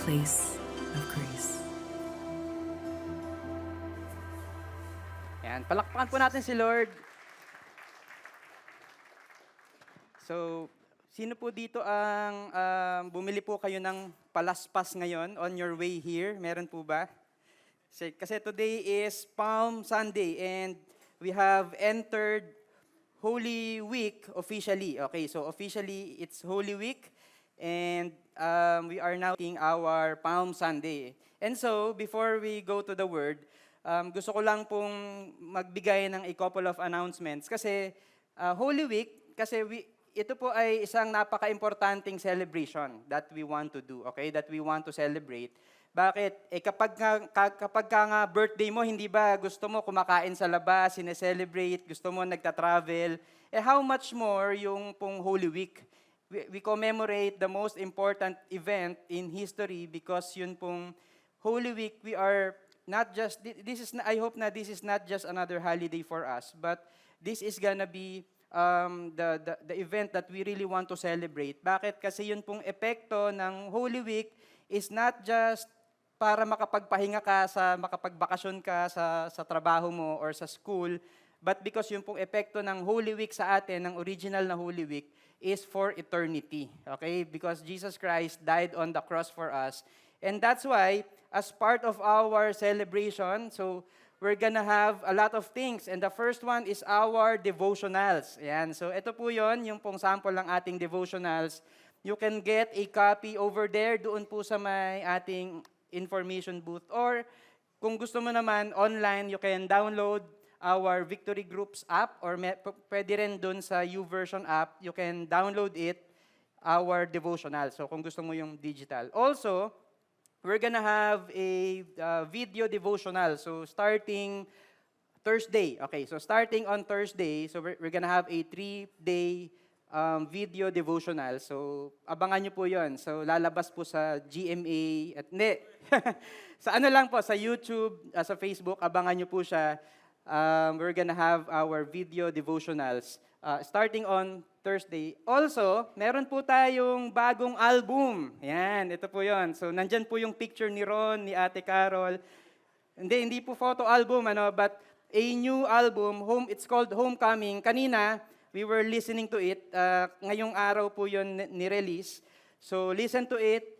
place of grace. Yan, palakpakan po natin si Lord. So, sino po dito ang bumili po kayo ng palaspas ngayon on your way here? Meron po ba? Kasi today is Palm Sunday and we have entered Holy Week officially. Okay, so officially it's Holy Week and we are now taking our Palm Sunday. And so, before we go to the Word, gusto ko lang pong magbigay ng a couple of announcements kasi Holy Week, kasi ito po ay isang napaka-importanting celebration that we want to do, okay? That we want to celebrate. Bakit? Kapag nga birthday mo, hindi ba gusto mo kumakain sa labas, sineselebrate, gusto mo nagta-travel, how much more yung pong Holy Week? We commemorate the most important event in history because yun pong Holy Week, we are not just, I hope na this is not just another holiday for us, but this is gonna be the event that we really want to celebrate. Bakit? Kasi yun pong epekto ng Holy Week is not just para makapagpahinga ka, makapagbakasyon ka sa trabaho mo or sa school, but because yung pong epekto ng Holy Week sa atin, ng original na Holy Week, is for eternity. Okay? Because Jesus Christ died on the cross for us. And that's why, as part of our celebration, so we're gonna have a lot of things. And the first one is our devotionals. Ayan. So ito po yon, yung pong sample ng ating devotionals. You can get a copy over there, doon po sa may ating information booth. Or kung gusto mo naman, online, you can download our Victory Groups app or pwede rin doon sa YouVersion app, you can download it, our devotional. So kung gusto mo yung digital. Also, we're gonna have a video devotional. So starting Thursday. Okay, so starting on Thursday, so we're gonna have a 3-day video devotional. So abangan nyo po yon. So lalabas po sa GMA at hindi. Sa ano lang po, sa YouTube, sa Facebook, abangan nyo po siya. We're gonna have our video devotionals starting on Thursday. Also, meron po tayong bagong album. Yan, ito po yon. So, nandyan po yung picture ni Ron, ni Ate Carol. Hindi po photo album, but a new album. It's called Homecoming. Kanina, we were listening to it. Ngayong araw po yon ni-release. So, listen to it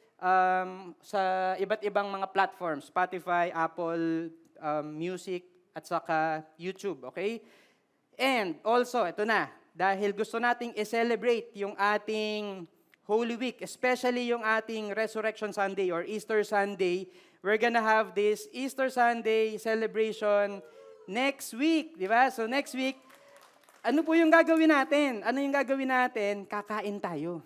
sa iba't ibang mga platforms. Spotify, Apple Music, at saka YouTube, okay? And also, ito na, dahil gusto nating i-celebrate yung ating Holy Week, especially yung ating Resurrection Sunday or Easter Sunday, we're gonna have this Easter Sunday celebration next week, di ba? So next week, ano po yung gagawin natin? Ano yung gagawin natin? Kakain tayo.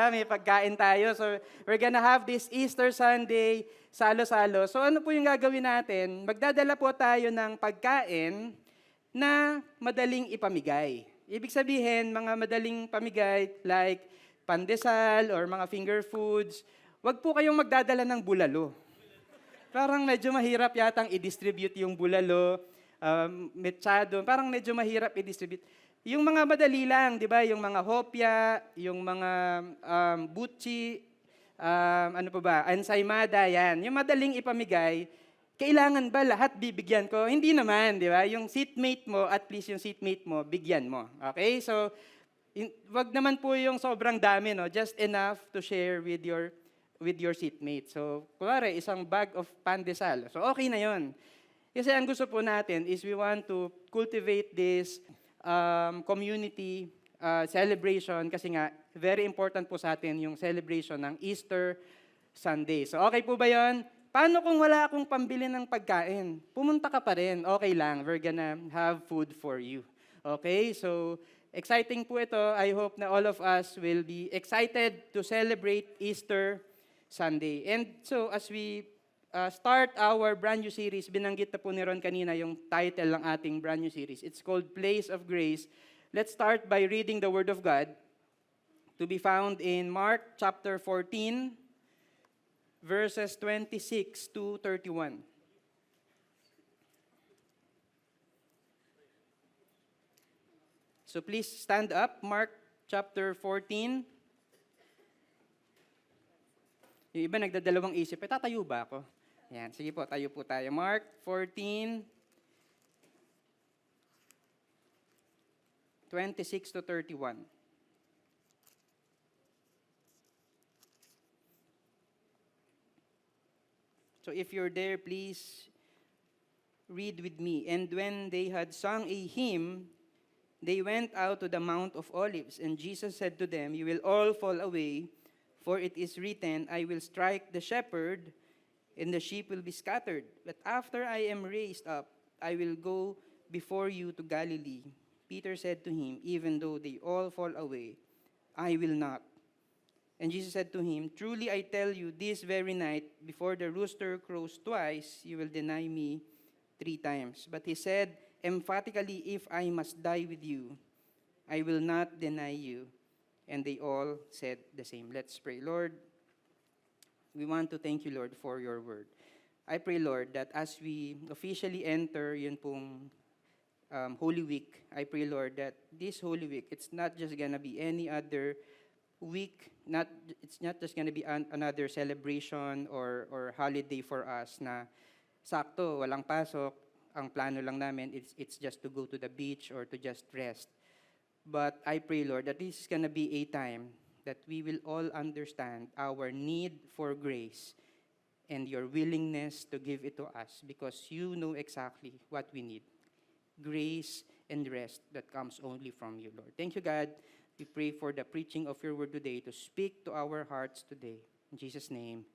May pagkain tayo. So, we're gonna have this Easter Sunday, salo-salo. So, ano po yung gagawin natin? Magdadala po tayo ng pagkain na madaling ipamigay. Ibig sabihin, mga madaling pamigay like pandesal or mga finger foods, wag po kayong magdadala ng bulalo. Parang medyo mahirap yatang i-distribute yung bulalo, mechado, parang medyo mahirap i-distribute. Yung mga madali lang, di ba? Yung mga hopya, yung mga butchi, ano pa ba? Ensaymada, yan. Yung madaling ipamigay, kailangan ba lahat bibigyan ko? Hindi naman, di ba? Yung seatmate mo, at least yung seatmate mo, bigyan mo. Okay? So, wag naman po yung sobrang dami, no? Just enough to share with your seatmate. So, kunwari, isang bag of pandesal. So, okay na yon. Kasi ang gusto po natin is we want to cultivate this community celebration kasi nga, very important po sa atin yung celebration ng Easter Sunday. So, okay po ba yon? Paano kung wala akong pambili ng pagkain? Pumunta ka pa rin. Okay lang. We're gonna have food for you. Okay? So, exciting po ito. I hope na all of us will be excited to celebrate Easter Sunday. And so, as we start our brand new series, binanggit na po ni Ron kanina yung title ng ating brand new series. It's called Place of Grace. Let's start by reading the Word of God to be found in Mark chapter 14, verses 26 to 31. So please stand up, Mark chapter 14. Yung iba nagdadalawang isip, tatayo ba ako? Yan, sige po, tayo po tayo. Mark 14, 26 to 31. So if you're there, please read with me. And when they had sung a hymn, they went out to the Mount of Olives. And Jesus said to them, "You will all fall away, for it is written, I will strike the shepherd, and the sheep will be scattered. But after I am raised up, I will go before you to Galilee." Peter said to him, "Even though they all fall away, I will not." And Jesus said to him, "Truly I tell you, this very night, before the rooster crows twice, you will deny me 3 times. But he said emphatically, "If I must die with you, I will not deny you." And they all said the same. Let's pray. Lord, we want to thank you, Lord, for your word. I pray, Lord, that as we officially enter yun pong Holy Week, I pray, Lord, that this Holy Week, it's not just gonna be any other week, it's not just gonna be another celebration or holiday for us na sakto, walang pasok, ang plano lang namin, it's just to go to the beach or to just rest. But I pray, Lord, that this is gonna be a time that we will all understand our need for grace and your willingness to give it to us because you know exactly what we need. Grace and rest that comes only from you, Lord. Thank you, God. We pray for the preaching of your word today to speak to our hearts today. In Jesus' name,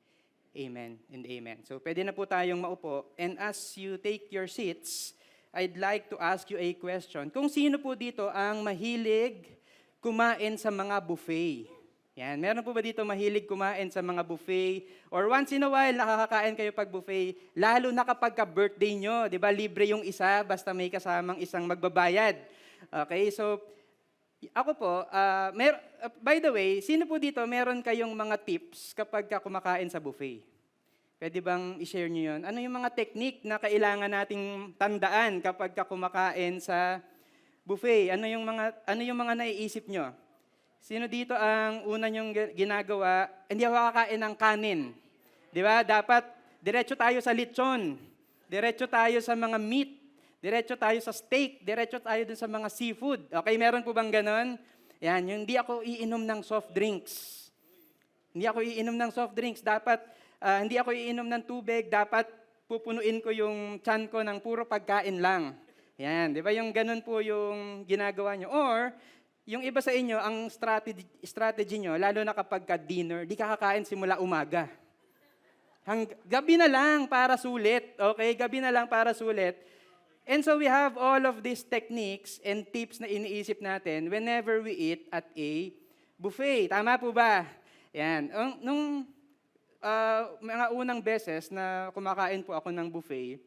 amen and amen. So pwede na po tayong maupo. And as you take your seats, I'd like to ask you a question. Kung sino po dito ang mahilig kumain sa mga buffet? Yan, meron po ba dito mahilig kumain sa mga buffet? Or once in a while, nakakakain kayo pag buffet, lalo na kapag ka-birthday nyo, di ba, libre yung isa, basta may kasamang isang magbabayad. Okay, so, ako po, by the way, sino po dito meron kayong mga tips kapag kumakain sa buffet? Pwede bang i-share nyo yun? Ano yung mga technique na kailangan nating tandaan kapag kumakain sa buffet? Ano yung mga naiisip nyo? Sino dito ang una nyong ginagawa? Hindi ako kakain ng kanin. Di ba? Dapat diretso tayo sa lechon. Diretso tayo sa mga meat. Diretso tayo sa steak. Diretso tayo dun sa mga seafood. Okay, meron po bang ganon? Yan, yung hindi ako iinom ng soft drinks. Hindi ako iinom ng soft drinks. Dapat, hindi ako iinom ng tubig. Dapat pupunuin ko yung tiyan ko ng puro pagkain lang. Yan, di ba? Yung ganon po yung ginagawa nyo. Or, yung iba sa inyo, ang strategy nyo, lalo na kapag ka-dinner, di kakain simula umaga. Gabi na lang para sulit. Okay, gabi na lang para sulit. And so we have all of these techniques and tips na iniisip natin whenever we eat at a buffet. Tama po ba? Yan. Nung mga unang beses na kumakain po ako ng buffet,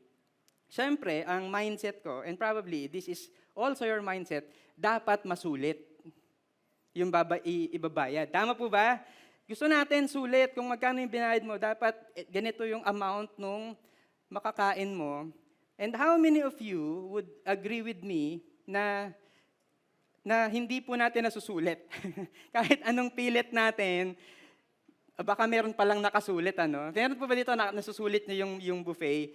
syempre, ang mindset ko, and probably this is also your mindset, dapat masulit yung ibabayad. Tama po ba? Gusto natin sulit. Kung magkano yung binayad mo, dapat ganito yung amount nung makakain mo. And how many of you would agree with me na hindi po natin nasusulit? Kahit anong pilit natin, baka meron palang nakasulit, ano? Meron po ba dito na nasusulit niyo yung buffet?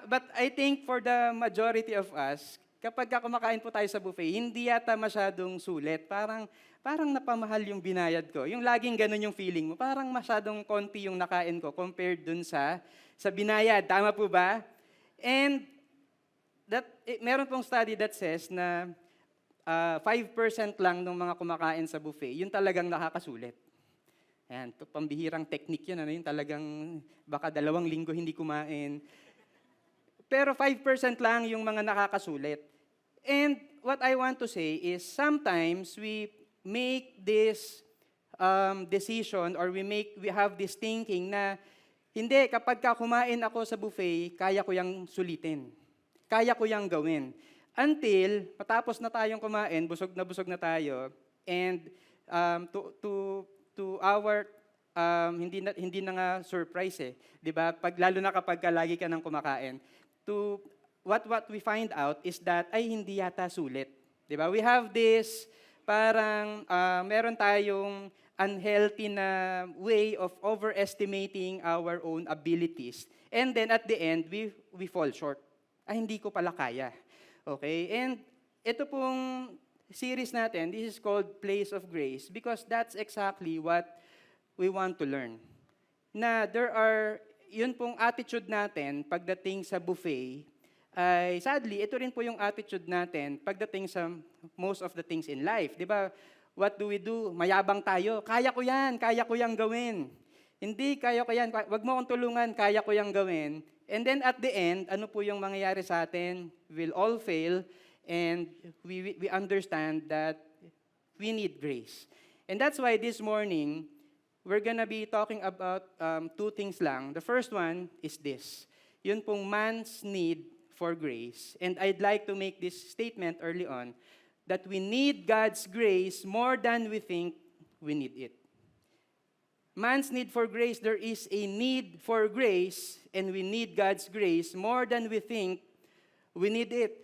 But I think for the majority of us, kapag kumakain po tayo sa buffet, hindi yata masyadong sulit. Parang napamahal yung binayad ko. Yung laging ganun yung feeling mo. Parang masyadong konti yung nakain ko compared dun sa binayad. Tama po ba? And meron pong study that says na 5% lang ng mga kumakain sa buffet, yun talagang nakakasulit. Ayan, pambihirang technique yun. Yung talagang baka 2 linggo hindi kumain. Pero 5% lang yung mga nakakasulit. And what I want to say is sometimes we make this decision or we have this thinking na hindi, kapag kumain ako sa buffet, kaya ko yang sulitin. Kaya ko yang gawin. Until matapos na tayong kumain, busog na tayo, and to our hindi na nga surprise eh, 'di ba? Lalo na kapag lagi ka nang kumakain. To what we find out is that ay hindi yata sulit. 'Di ba? We have this parang meron tayong unhealthy na way of overestimating our own abilities. And then at the end, we fall short. Hindi ko pala kaya. Okay? And ito pong series natin, this is called Place of Grace because that's exactly what we want to learn. Na yun pong attitude natin pagdating sa buffet, ay sadly, ito rin po yung attitude natin pagdating sa most of the things in life. Di ba? What do we do? Mayabang tayo. Kaya ko yan gawin. Hindi, kaya ko yan. Wag mo akong tulungan, kaya ko yan gawin. And then at the end, ano po yung mangyayari sa atin? We'll all fail and we understand that we need grace. And that's why this morning, we're gonna be talking about two things lang. The first one is this. Yun pong man's need for grace. And I'd like to make this statement early on, that we need God's grace more than we think we need it. Man's need for grace, there is a need for grace, and we need God's grace more than we think we need it.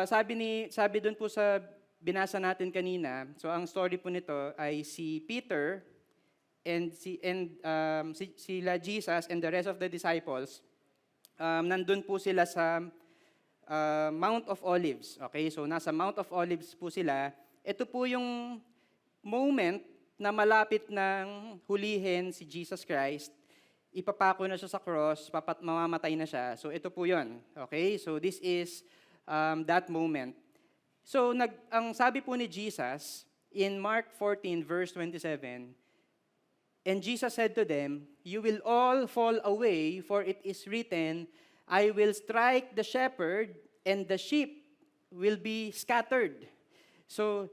Sabi dun po sa binasa natin kanina, so ang story po nito ay si Peter and sila Jesus and the rest of the disciples, nandun po sila sa Mount of Olives. Okay, so nasa Mount of Olives po sila. Ito po yung moment na malapit ng hulihin si Jesus Christ. Ipapako na siya sa cross, mamamatay na siya. So ito po yun. Okay, so this is that moment. So ang sabi po ni Jesus in Mark 14 verse 27, and Jesus said to them, "You will all fall away, for it is written, I will strike the shepherd, and the sheep will be scattered." So,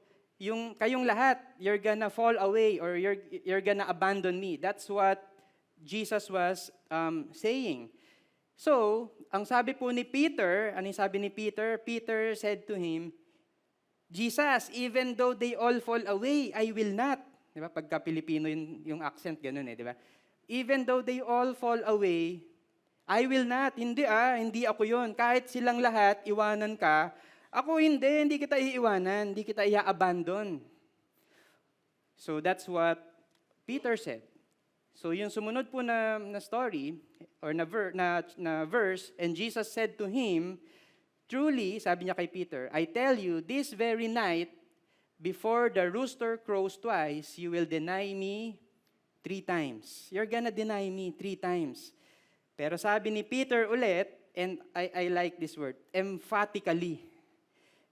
kayong lahat, you're gonna fall away, or you're gonna abandon me. That's what Jesus was saying. So, ang sabi po ni Peter, ano yung sabi ni Peter? Peter said to him, "Jesus, even though they all fall away, I will not." Di ba? Pagka Pilipino yung accent, ganun di ba? "Even though they all fall away, I will not." Hindi ako yon. Kahit silang lahat, iwanan ka, ako hindi kita iiwanan, hindi kita ia-abandon. So that's what Peter said. So yung sumunod po na story, or na verse, and Jesus said to him, "Truly," sabi niya kay Peter, "I tell you, this very night, before the rooster crows twice, you will deny me 3 times. You're gonna deny me 3 times. Pero sabi ni Peter ulit, and I like this word, emphatically.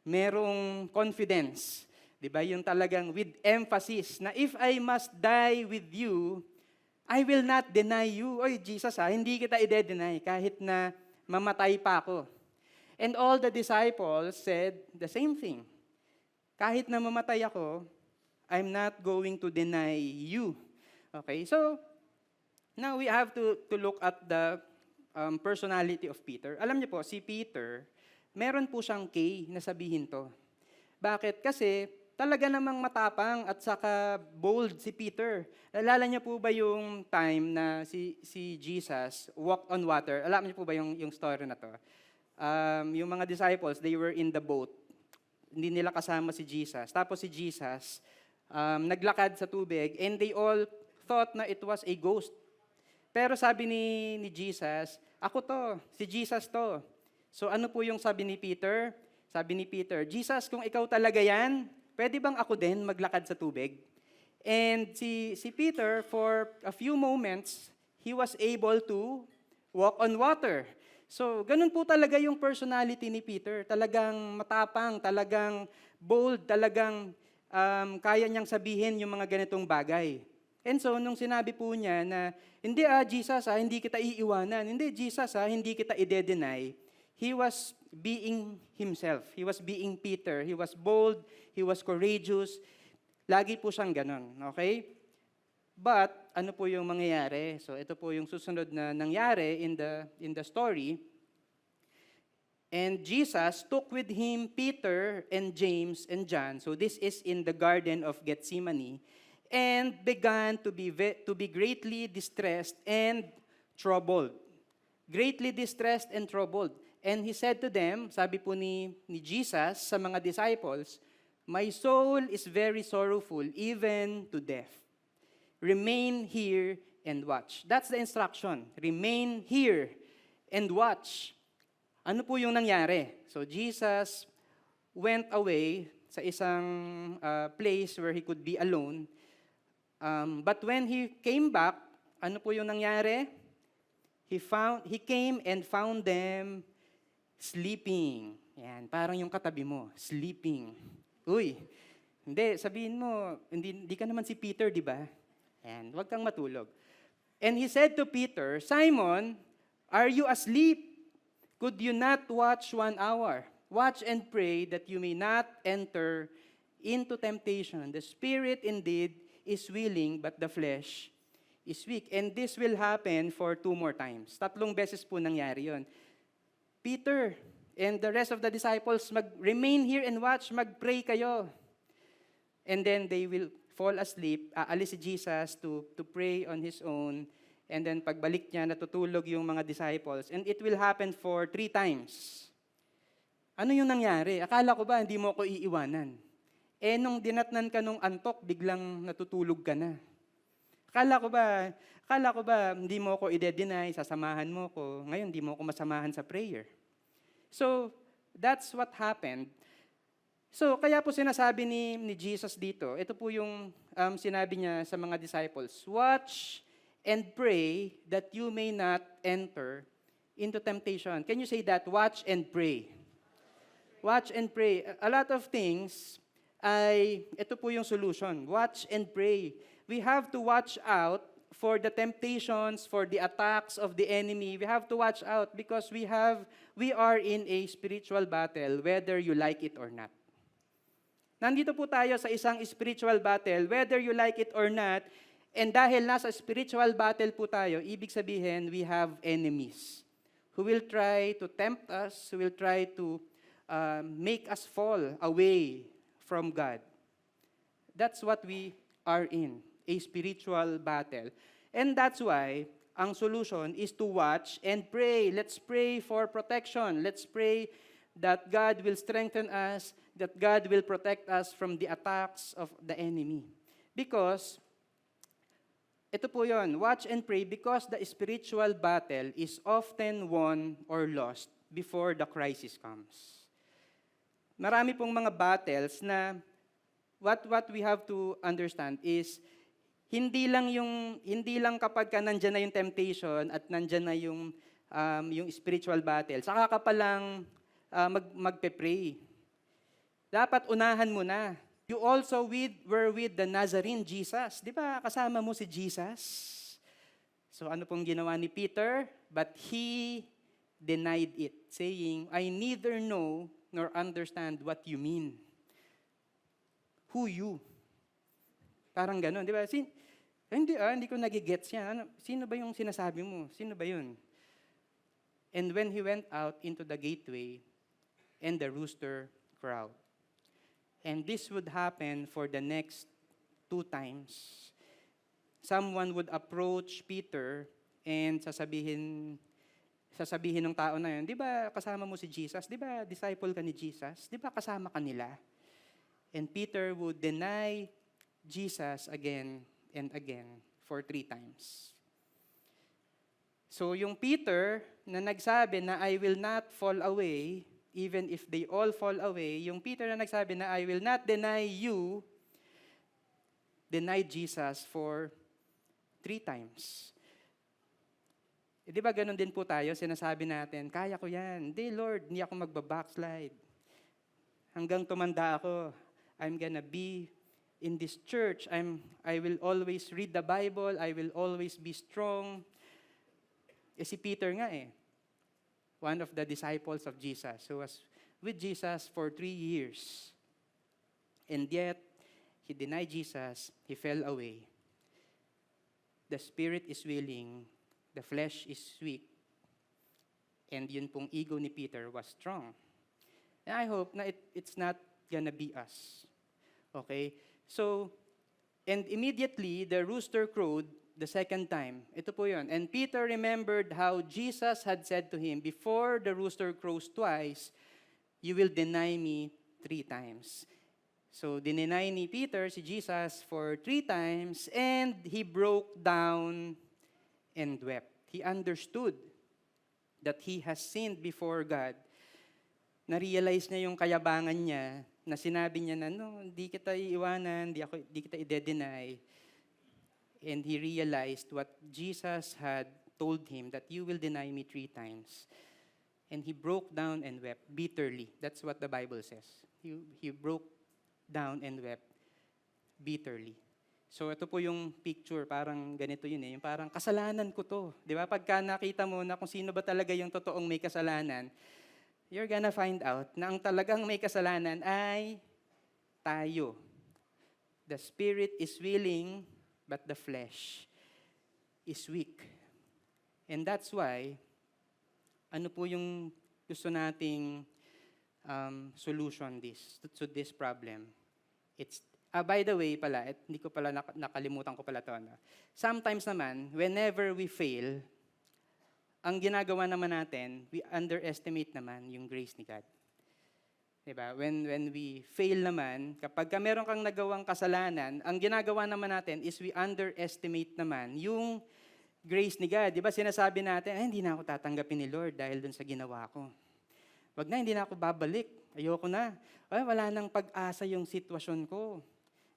Merong confidence. Diba? Yung talagang with emphasis, na if I must die with you, I will not deny you. Oy, Jesus hindi kita ide-deny kahit na mamatay pa ako. And all the disciples said the same thing. Kahit na mamatay ako, I'm not going to deny you. Okay, so now we have to look at the personality of Peter. Alam niyo po, si Peter, meron po siyang K na sabihin to. Bakit? Kasi talaga namang matapang at saka bold si Peter. Alala niyo po ba yung time na si Jesus walked on water? Alam niyo po ba yung story na to? Yung mga disciples, they were in the boat. Hindi nila kasama si Jesus. Tapos si Jesus, naglakad sa tubig, and they all thought na it was a ghost. Pero sabi ni Jesus, ako to, si Jesus to. So ano po yung sabi ni Peter? Sabi ni Peter, Jesus, kung ikaw talaga yan, pwede bang ako din maglakad sa tubig? And si Peter, for a few moments, he was able to walk on water. So ganun po talaga yung personality ni Peter. Talagang matapang, talagang bold, talagang kaya niyang sabihin yung mga ganitong bagay. And so, nung sinabi po niya na, hindi Jesus hindi kita iiwanan. Hindi Jesus hindi kita ide-deny. He was being himself. He was being Peter. He was bold. He was courageous. Lagi po siyang ganon. Okay? But, ano po yung mangyayari? So, ito po yung susunod na nangyari in the story. And Jesus took with him Peter and James and John. So, this is in the Garden of Gethsemane. And began to be greatly distressed and troubled. Greatly distressed and troubled. And he said to them, sabi po ni Jesus sa mga disciples, "My soul is very sorrowful, even to death. remain here and watch. That's the instruction. Remain here and watch. Ano po yung nangyari? So Jesus went away sa isang place where he could be alone. But when he came back, ano po yung nangyari? He came and found them sleeping. Yan, parang yung katabi mo, sleeping. Uy, hindi, sabihin mo, hindi ka naman si Peter, di ba? Yan, huwag kang matulog. And he said to Peter, Simon, are you asleep? Could you not watch 1 hour? Watch and pray that you may not enter into temptation. The spirit indeed is willing, but the flesh is weak. And this will happen for 2 more times. 3 beses po nangyari yon. Peter and the rest of the disciples, remain here and watch, mag-pray kayo. And then they will fall asleep. Aalis si Jesus to pray on his own. And then pagbalik niya, natutulog yung mga disciples. And it will happen for 3 times. Ano yung nangyari? Akala ko ba hindi mo ako iiwanan? Eh nung dinatnan ka nung antok, biglang natutulog ka na. Akala ko ba hindi mo ako i-deny, sasamahan mo ko. Ngayon, hindi mo ako masamahan sa prayer. So, that's what happened. So, kaya po sinasabi ni Jesus dito, ito po yung sinabi niya sa mga disciples, watch and pray that you may not enter into temptation. Can you say that? Watch and pray. Watch and pray. A lot of things ito po yung solution. Watch and pray. We have to watch out for the temptations, for the attacks of the enemy. We have to watch out because we are in a spiritual battle, whether you like it or not. Nandito po tayo sa isang spiritual battle, whether you like it or not, and dahil nasa spiritual battle po tayo, ibig sabihin, we have enemies who will try to tempt us, who will try to make us fall away from God. That's what we are in, a spiritual battle. And that's why ang solution is to watch and pray. Let's pray for protection. Let's pray that God will strengthen us, that God will protect us from the attacks of the enemy. Because, ito po yun, watch and pray because the spiritual battle is often won or lost before the crisis comes. Marami pong mga battles na what we have to understand is hindi lang kapag ka nandyan na yung temptation at nandyan na yung spiritual battle, saka ka palang magpe-pray. Dapat unahan mo na. You also were with the Nazarene Jesus. Di ba kasama mo si Jesus? So ano pong ginawa ni Peter? But he denied it, saying, I neither know nor understand what you mean. Who you? Parang gano'n, di ba? Hindi ko nagigets yan. Sino ba yung sinasabi mo? Sino ba yun? And when he went out into the gateway, and the rooster crowed. And this would happen for the next 2 times. Someone would approach Peter and sasabihin ng tao na yun, di ba kasama mo si Jesus? Di ba disciple ka ni Jesus? Di ba kasama ka nila? And Peter would deny Jesus again and again for 3 times. So yung Peter na nagsabi na I will not fall away, even if they all fall away, yung Peter na nagsabi na I will not deny you, denied Jesus for 3 times. Di ba ganun din po tayo, sinasabi natin, kaya ko yan. Hindi Lord, hindi ako magbabackslide. Hanggang tumanda ako, I'm gonna be in this church. I will always read the Bible. I will always be strong. Si Peter nga one of the disciples of Jesus who was with Jesus for 3 years. And yet, he denied Jesus. He fell away. The spirit is willing. The flesh is weak. And yun pong ego ni Peter was strong. And I hope na it's not gonna be us. Okay? So, and immediately, the rooster crowed the 2nd time. Ito po yun. And Peter remembered how Jesus had said to him, before the rooster crows twice, you will deny me 3 times. So, dininay ni Peter si Jesus for 3 times and he broke down and wept. He understood that he has sinned before God. Na-realize niya yung kayabangan niya na sinabi niya na, no, hindi kita iiwanan, hindi kita i-deny. And he realized what Jesus had told him, that you will deny me 3 times. And he broke down and wept bitterly. That's what the Bible says. He broke down and wept bitterly. So ito po yung picture, parang ganito yun eh. Yung parang kasalanan ko to. Di ba? Pagka nakita mo na kung sino ba talaga yung totoong may kasalanan, you're gonna find out na ang talagang may kasalanan ay tayo. The spirit is willing, but the flesh is weak. And that's why, ano po yung gusto nating solution to this problem? It's by the way pala, hindi ko pala nakalimutan ko pala to. No? Sometimes naman, whenever we fail, ang ginagawa naman natin, we underestimate naman yung grace ni God. Diba? When we fail naman, kapag meron kang nagawang kasalanan, ang ginagawa naman natin is we underestimate naman yung grace ni God. Diba sinasabi natin, ay, hindi na ako tatanggapin ni Lord dahil dun sa ginawa ko. Wag na, hindi na ako babalik. Ayoko na. Ay, wala nang pag-asa yung sitwasyon ko.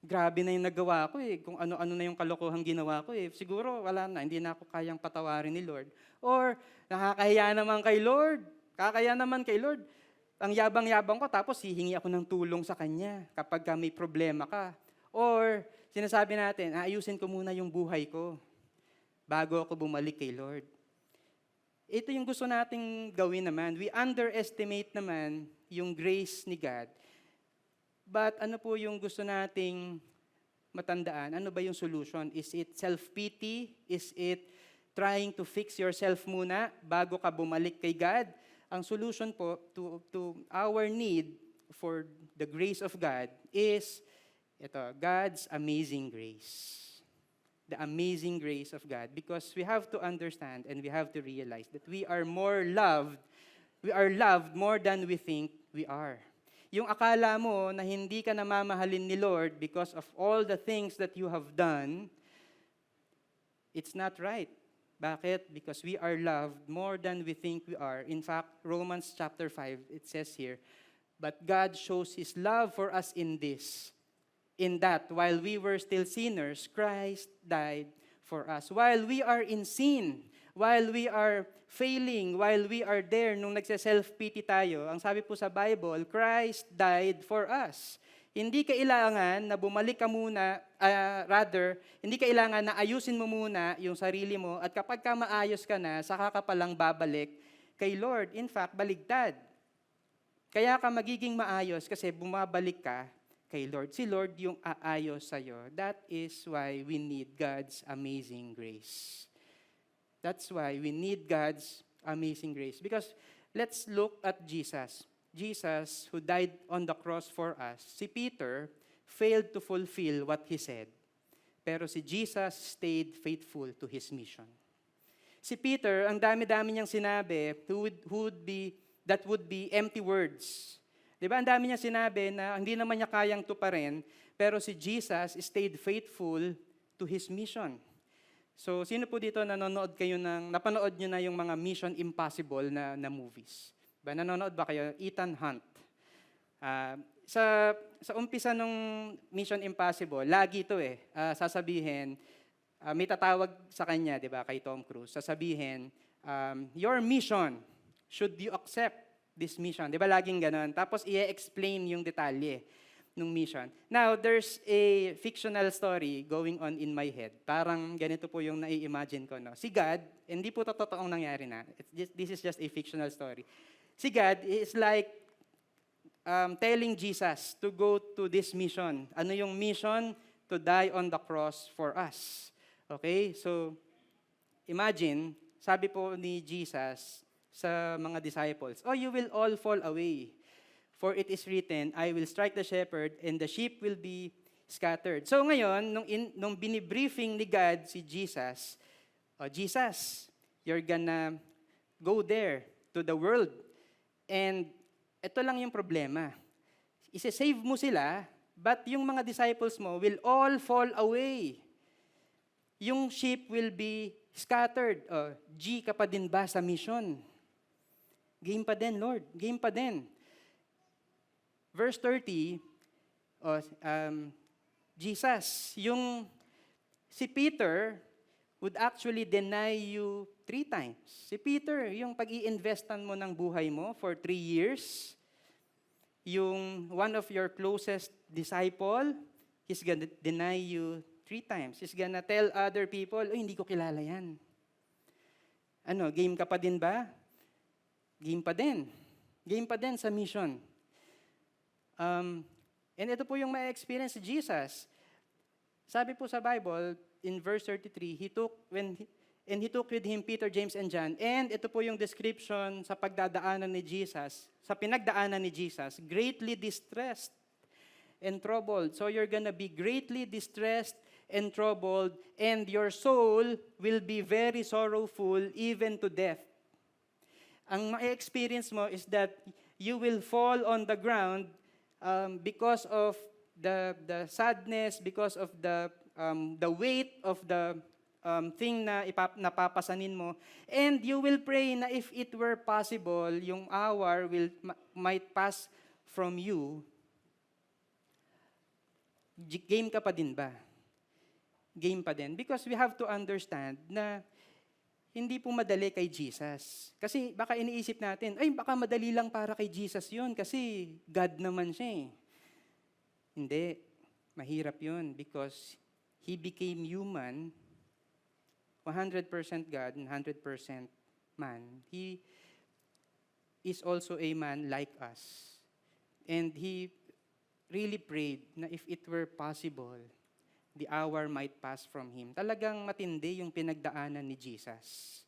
Grabe na yung nagawa ko eh. Kung ano-ano na yung kalokohang ginawa ko eh. Siguro wala na, hindi na ako kayang patawarin ni Lord. Or nakakahiya naman kay Lord. Kakaya naman kay Lord. Ang yabang-yabang ko tapos hihingi ako ng tulong sa Kanya kapag may problema ka. Or sinasabi natin, ayusin ko muna yung buhay ko bago ako bumalik kay Lord. Ito yung gusto nating gawin naman. We underestimate naman yung grace ni God. But ano po yung gusto nating matandaan? Ano ba yung solution? Is it self-pity? Is it trying to fix yourself muna bago ka bumalik kay God? Ang solution po to our need for the grace of God is ito, God's amazing grace. The amazing grace of God. Because we have to understand and we have to realize that we are loved more than we think we are. Yung akala mo na hindi ka namamahalin ni Lord because of all the things that you have done, it's not right. Bakit? Because we are loved more than we think we are. In fact, Romans chapter 5, it says here, but God shows His love for us in that while we were still sinners, Christ died for us. While we are in sin, while we are failing, while we are there, nung nagse-self-pity tayo, ang sabi po sa Bible, Christ died for us. Hindi kailangan na bumalik ka muna, hindi kailangan na ayusin mo muna yung sarili mo at kapag ka maayos ka na, saka ka palang babalik kay Lord. In fact, baligtad. Kaya ka magiging maayos kasi bumabalik ka kay Lord. Si Lord yung aayos sa'yo. That is why we need God's amazing grace. That's why we need God's amazing grace. Because let's look at Jesus. Jesus, who died on the cross for us. Si Peter failed to fulfill what he said. Pero si Jesus stayed faithful to his mission. Si Peter, ang dami-dami niyang sinabi that would be empty words. Diba? Ang dami niyang sinabi na hindi naman niya kayang tuparin, pero si Jesus stayed faithful to his mission. So, sino po dito napanood nyo na yung mga Mission Impossible na movies? Ba, nanonood ba kayo? Ethan Hunt. Sa umpisa nung Mission Impossible, lagi ito sasabihin, may tatawag sa kanya, di ba, kay Tom Cruise, sasabihin, your mission, should you accept this mission? Di ba, laging ganon. Tapos, i-explain yung detalye nung mission. Now, there's a fictional story going on in my head. Parang ganito po yung nai-imagine ko. No? Si God, hindi po ito totoong nangyari na. This is just a fictional story. Si God is like telling Jesus to go to this mission. Ano yung mission? To die on the cross for us. Okay? So, imagine, sabi po ni Jesus sa mga disciples, oh, you will all fall away. For it is written, I will strike the shepherd and the sheep will be scattered. So ngayon, nung binibriefing ni God si Jesus, oh, Jesus, you're gonna go there to the world. And ito lang yung problema. Isa-save mo sila, But yung mga disciples mo will all fall away. Yung sheep will be scattered. G ka pa din ba sa mission? Game pa din, Lord. Game pa din. Verse 30, Jesus, si Peter would actually deny you 3 times. Si Peter, yung pag-i-investan mo ng buhay mo for 3 years, yung one of your closest disciple, he's gonna deny you 3 times. He's gonna tell other people, hindi ko kilala yan. Game ka pa din ba? Game pa din. Game pa din sa mission. And ito po yung may experience si Jesus. Sabi po sa Bible, in verse 33, he took with him Peter, James, and John. And ito po yung description sa pagdadaanan ni Jesus, sa pinagdaanan ni Jesus, greatly distressed and troubled. So you're gonna be greatly distressed and troubled, and your soul will be very sorrowful, even to death. Ang ma-experience mo is that you will fall on the ground because of the sadness, because of the weight of the thing na napapasanin mo, and you will pray na if it were possible, yung hour might pass from you. Game ka pa din ba? Game pa din. Because we have to understand na hindi po madali kay Jesus. Kasi baka iniisip natin, baka madali lang para kay Jesus yun kasi God naman siya eh. Hindi. Mahirap yun because He became human, 100% God and 100% man. He is also a man like us. And He really prayed na if it were possible, the hour might pass from Him. Talagang matindi yung pinagdaanan ni Jesus.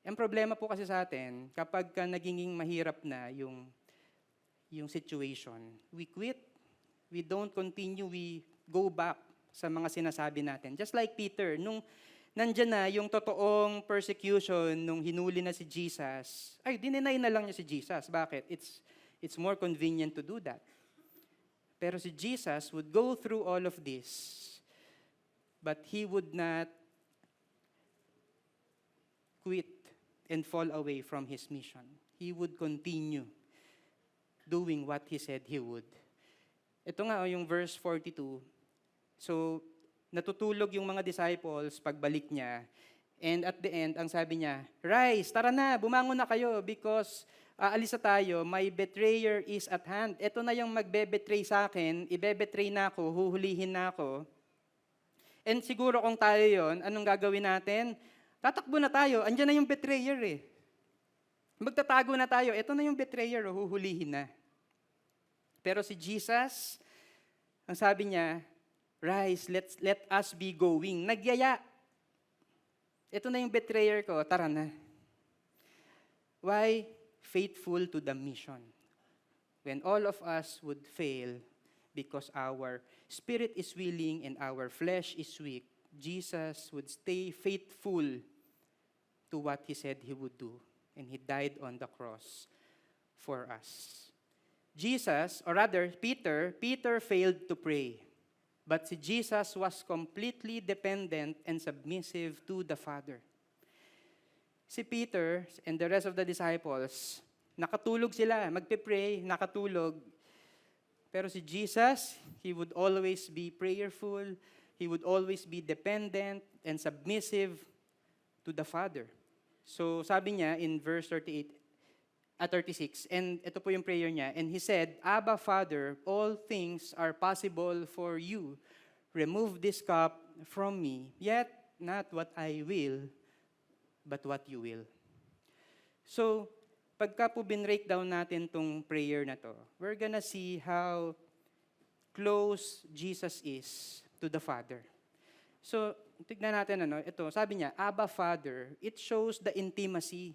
Ang problema po kasi sa atin, kapag naging mahirap na yung situation, we quit. We don't continue, we go back sa mga sinasabi natin. Just like Peter, nung nandyan na yung totoong persecution, nung hinuli na si Jesus, dininay na lang niya si Jesus. Bakit? It's more convenient to do that. Pero si Jesus would go through all of this, but He would not quit and fall away from His mission. He would continue doing what He said He would. Ito nga yung verse 42. So, natutulog yung mga disciples pagbalik niya. And at the end, ang sabi niya, "Rise, tara na, bumangon na kayo because aalis na tayo, my betrayer is at hand." Ito na yung magbe-betray sa akin, ibe-betray na ako, huhulihin na ako. And siguro kung tayo yon, anong gagawin natin? Tatakbo na tayo, andyan na yung betrayer eh. Magtatago na tayo, ito na yung betrayer, huhulihin na. Pero si Jesus, ang sabi niya, "Rise, let us be going." Nagyaya. Ito na yung betrayer ko, tara na. Why? Faithful to the mission. When all of us would fail because our spirit is willing and our flesh is weak, Jesus would stay faithful to what He said He would do. And He died on the cross for us. Jesus, or rather Peter failed to pray. But si Jesus was completely dependent and submissive to the Father. Si Peter and the rest of the disciples, nakatulog sila, magpe-pray, nakatulog. Pero si Jesus, He would always be prayerful, He would always be dependent and submissive to the Father. So sabi niya in verse 36, and ito po yung prayer niya, and he said, "Abba, Father, all things are possible for you. Remove this cup from me, yet not what I will, but what you will." So, pagka po binreakdown natin tong prayer na to, we're gonna see how close Jesus is to the Father. So, tignan natin ito, sabi niya, Abba, Father, it shows the intimacy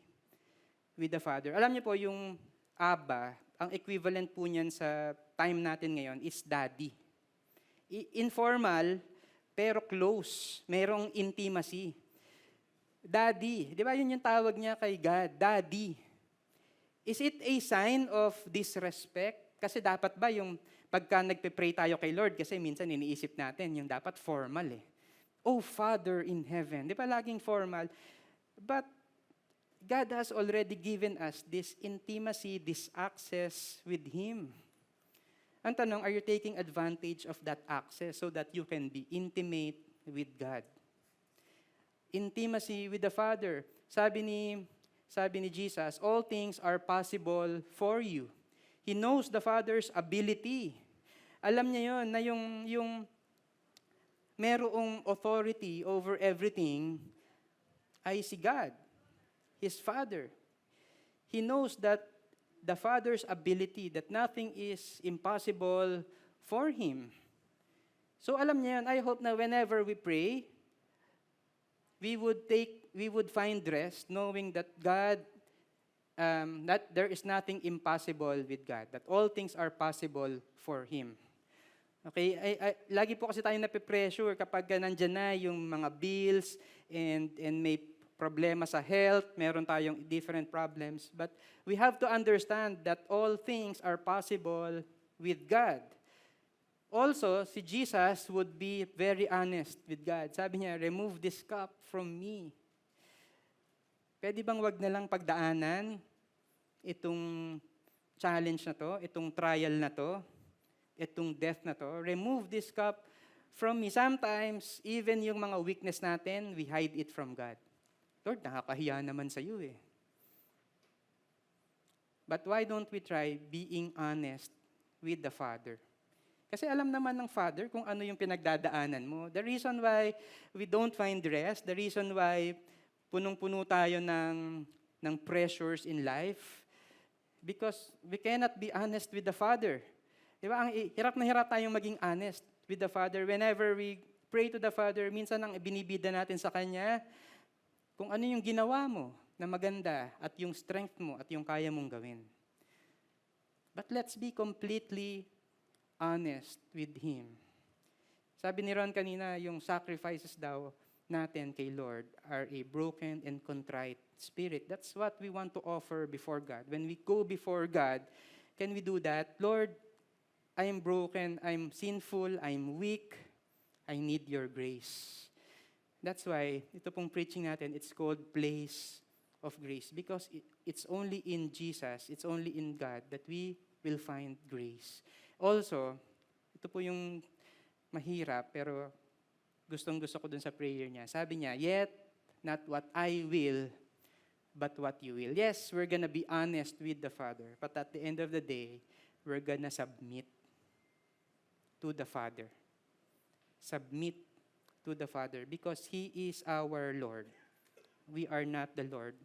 with the Father. Alam niyo po, yung Abba, ang equivalent po niyan sa time natin ngayon is daddy. Informal, pero close. Merong intimacy. Daddy. Di ba yun yung tawag niya kay God? Daddy. Is it a sign of disrespect? Kasi dapat ba yung pagka nagpe-pray tayo kay Lord, kasi minsan iniisip natin yung dapat formal eh. Oh, Father in heaven. Di ba laging formal? But God has already given us this intimacy, this access with Him. Ang tanong, are you taking advantage of that access so that you can be intimate with God? Intimacy with the Father. Sabi ni Jesus, all things are possible for you. He knows the Father's ability. Alam niya yon na yung merong authority over everything ay si God, His Father. He knows that the Father's ability, that nothing is impossible for Him. So alam niya yun. I hope na whenever we pray, we would find rest knowing that God, that there is nothing impossible with God, that all things are possible for Him. Okay, lagi po kasi tayo nape-pressure kapag nandyan na yung mga bills and may problema sa health, meron tayong different problems. But we have to understand that all things are possible with God. Also, si Jesus would be very honest with God. Sabi niya, remove this cup from me. Pwede bang wag na lang pagdaanan itong challenge na to, itong trial na to, itong death na to? Remove this cup from me. Sometimes, even yung mga weakness natin, we hide it from God. Lord, nakakahiya naman sa iyo eh. But why don't we try being honest with the Father? Kasi alam naman ng Father kung ano yung pinagdadaanan mo. The reason why we don't find rest, the reason why punong-puno tayo ng pressures in life, because we cannot be honest with the Father. Di ba? Ang hirap na hirap tayong maging honest with the Father. Whenever we pray to the Father, minsan ang binibida natin sa Kanya, kung ano yung ginawa mo na maganda at yung strength mo at yung kaya mong gawin. But let's be completely honest with Him. Sabi ni Ron kanina, yung sacrifices daw natin kay Lord are a broken and contrite spirit. That's what we want to offer before God. When we go before God, can we do that? Lord, I am broken, I'm sinful, I'm weak, I need your grace. That's why, ito pong preaching natin, it's called Place of Grace. Because it's only in Jesus, it's only in God that we will find grace. Also, ito po yung mahirap, pero gustong-gusto ko dun sa prayer niya. Sabi niya, yet not what I will, but what you will. Yes, we're gonna be honest with the Father, but at the end of the day, we're gonna submit to the Father. Submit to the Father because He is our Lord. We are not the Lord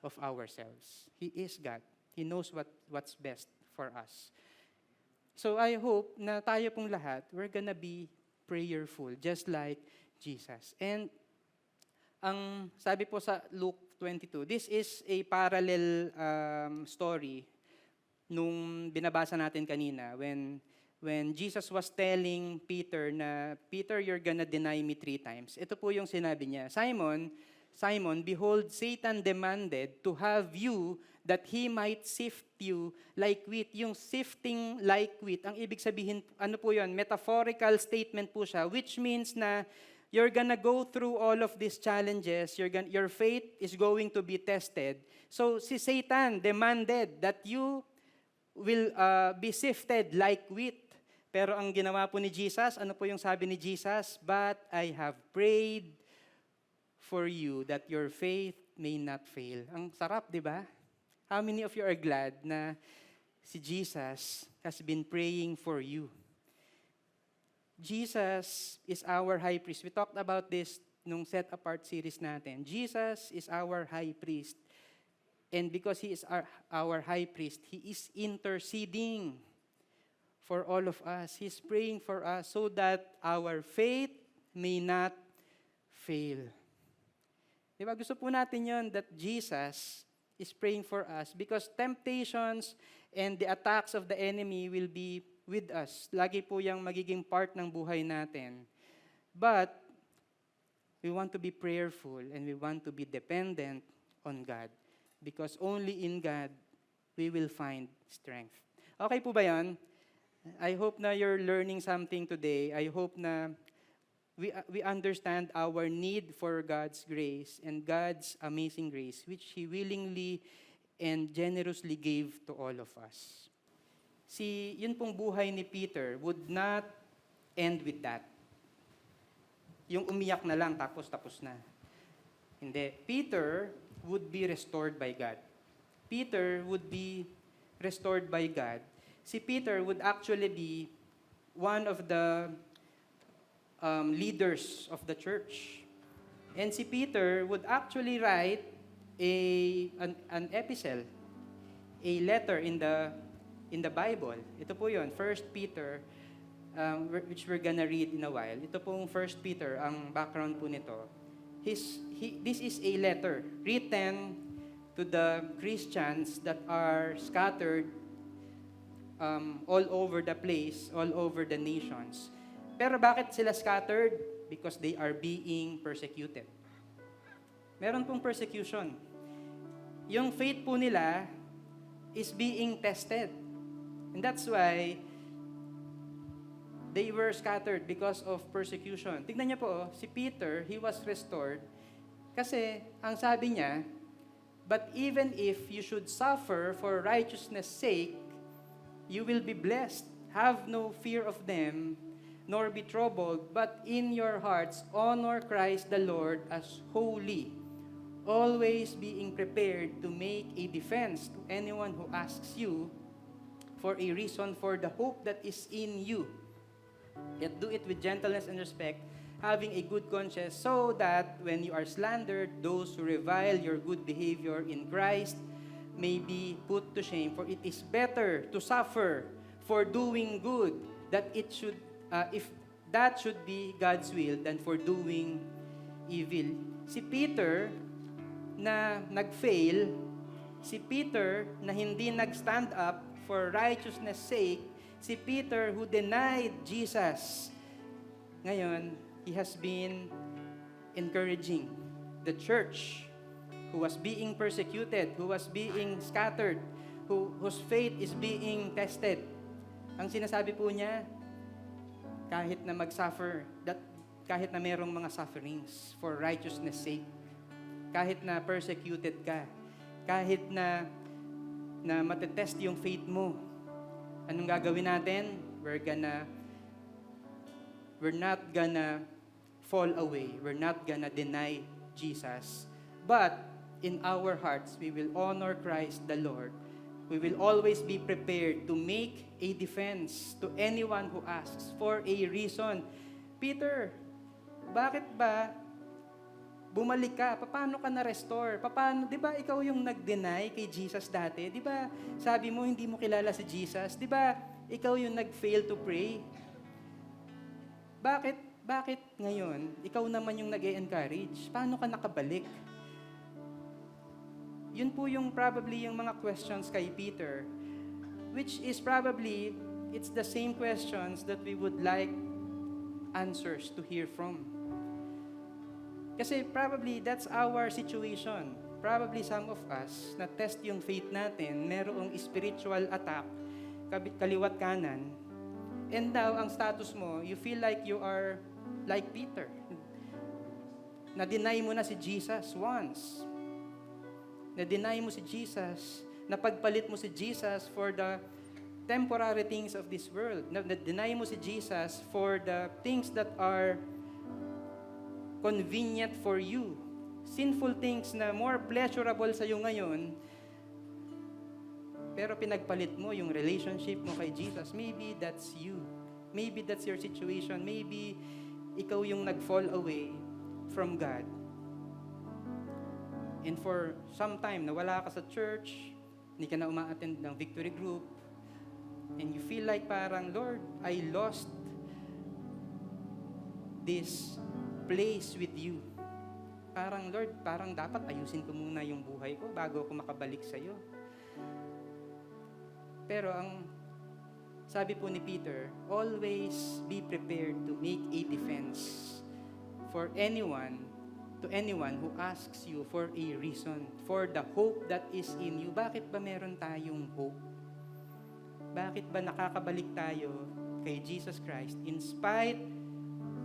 of ourselves. He is God. He knows what's best for us. So I hope na tayo pong lahat, we're gonna be prayerful, just like Jesus. And ang sabi po sa Luke 22, this is a parallel story nung binabasa natin kanina when Jesus was telling Peter na, Peter, you're gonna deny me 3 times. Ito po yung sinabi niya, Simon, behold, Satan demanded to have you that he might sift you like wheat. Yung sifting like wheat, ang ibig sabihin, ano po yun? Metaphorical statement po siya, which means na you're gonna go through all of these challenges, your faith is going to be tested. So si Satan demanded that you will be sifted like wheat. Pero ang ginawa po ni Jesus, ano po yung sabi ni Jesus? But I have prayed for you that your faith may not fail. Ang sarap, di ba? How many of you are glad na si Jesus has been praying for you? Jesus is our high priest. We talked about this nung set apart series natin. Jesus is our high priest. And because He is our high priest, He is interceding for all of us. He's praying for us so that our faith may not fail. Diba? Gusto po natin yon that Jesus is praying for us because temptations and the attacks of the enemy will be with us. Lagi po yung magiging part ng buhay natin. But we want to be prayerful and we want to be dependent on God because only in God we will find strength. Okay po ba yon? I hope na you're learning something today. I hope na we understand our need for God's grace and God's amazing grace, which He willingly and generously gave to all of us. Yun pong buhay ni Peter would not end with that. Yung umiyak na lang, tapos na. Hindi. Peter would be restored by God. Peter would be restored by God. Si Peter would actually be one of the leaders of the church. And si Peter would actually write an epistle, a letter in the Bible. Ito po yun, 1 Peter, which we're gonna read in a while. Ito pong 1 Peter, ang background po nito. This is a letter written to the Christians that are scattered all over the place, all over the nations. Pero bakit sila scattered? Because they are being persecuted. Meron pong persecution. Yung faith po nila is being tested. And that's why they were scattered because of persecution. Tignan niyo po, si Peter, he was restored kasi ang sabi niya, but even if you should suffer for righteousness' sake, you will be blessed. Have no fear of them, nor be troubled, but in your hearts honor Christ the Lord as holy, always being prepared to make a defense to anyone who asks you for a reason for the hope that is in you. Yet do it with gentleness and respect, having a good conscience, so that when you are slandered, those who revile your good behavior in Christ may be put to shame. For it is better to suffer for doing good, that it should, if that should be God's will, than for doing evil. Si Peter na nag-fail, si Peter na hindi nag-stand up for righteousness' sake, si Peter who denied Jesus. Ngayon, he has been encouraging the church who was being persecuted, who was being scattered, whose faith is being tested. Ang sinasabi po niya, kahit na mag-suffer, kahit na merong mga sufferings for righteousness' sake, kahit na persecuted ka, kahit na matetest yung faith mo, anong gagawin natin? We're not gonna fall away. We're not gonna deny Jesus. But in our hearts, we will honor Christ the Lord. We will always be prepared to make a defense to anyone who asks for a reason. Peter, bakit ba bumalik ka? Paano ka na-restore? Paano, di ba ikaw yung nag-deny kay Jesus dati? Di ba sabi mo hindi mo kilala si Jesus? Di ba ikaw yung nag-fail to pray? Bakit ngayon, ikaw naman yung nag-e-encourage? Paano ka nakabalik? Yun po yung probably yung mga questions kay Peter, which is probably, it's the same questions that we would like answers to hear from. Kasi probably that's our situation. Probably some of us, na test yung faith natin, merong spiritual attack, kaliwat kanan, and now ang status mo, you feel like you are like Peter. Na-deny mo na si Jesus once. Na-deny mo si Jesus, napagpalit mo si Jesus for the temporary things of this world. Na-deny mo si Jesus for the things that are convenient for you. Sinful things na more pleasurable sa iyo ngayon, pero pinagpalit mo yung relationship mo kay Jesus. Maybe that's you. Maybe that's your situation. Maybe ikaw yung nag-fall away from God. And for some time, nawala ka sa church, hindi ka na uma-attend ng victory group, and you feel like parang, Lord, I lost this place with you. Parang, Lord, parang dapat ayusin ko muna yung buhay ko bago ako makabalik sa'yo. Pero ang sabi po ni Peter, always be prepared to make a defense for anyone, to anyone who asks you for a reason, for the hope that is in you. Bakit ba meron tayong hope? bakit ba nakakabalik tayo kay Jesus Christ in spite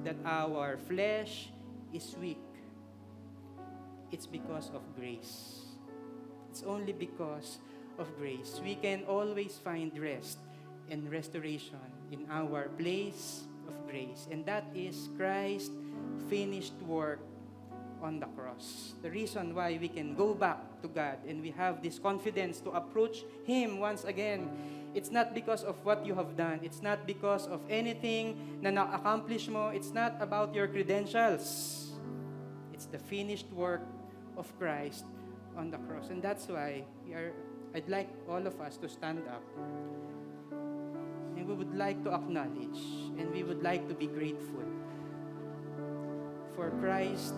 that our flesh is weak? It's because of grace. It's only because of grace. We can always find rest and restoration in our place of grace. And that is Christ's finished work on the cross. The reason why we can go back to God and we have this confidence to approach Him once again, it's not because of what you have done. It's not because of anything na na-accomplish mo. It's not about your credentials. It's the finished work of Christ on the cross. And that's why I'd like all of us to stand up. And we would like to acknowledge and we would like to be grateful for Christ's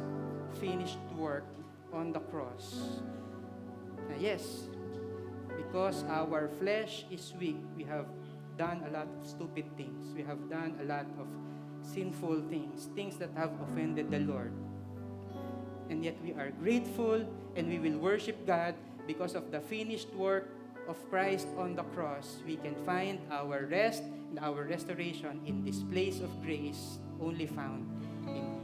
finished work on the cross. Yes, because our flesh is weak, we have done a lot of stupid things. We have done a lot of sinful things, things that have offended the Lord. And yet we are grateful and we will worship God because of the finished work of Christ on the cross. We can find our rest and our restoration in this place of grace only found in Him.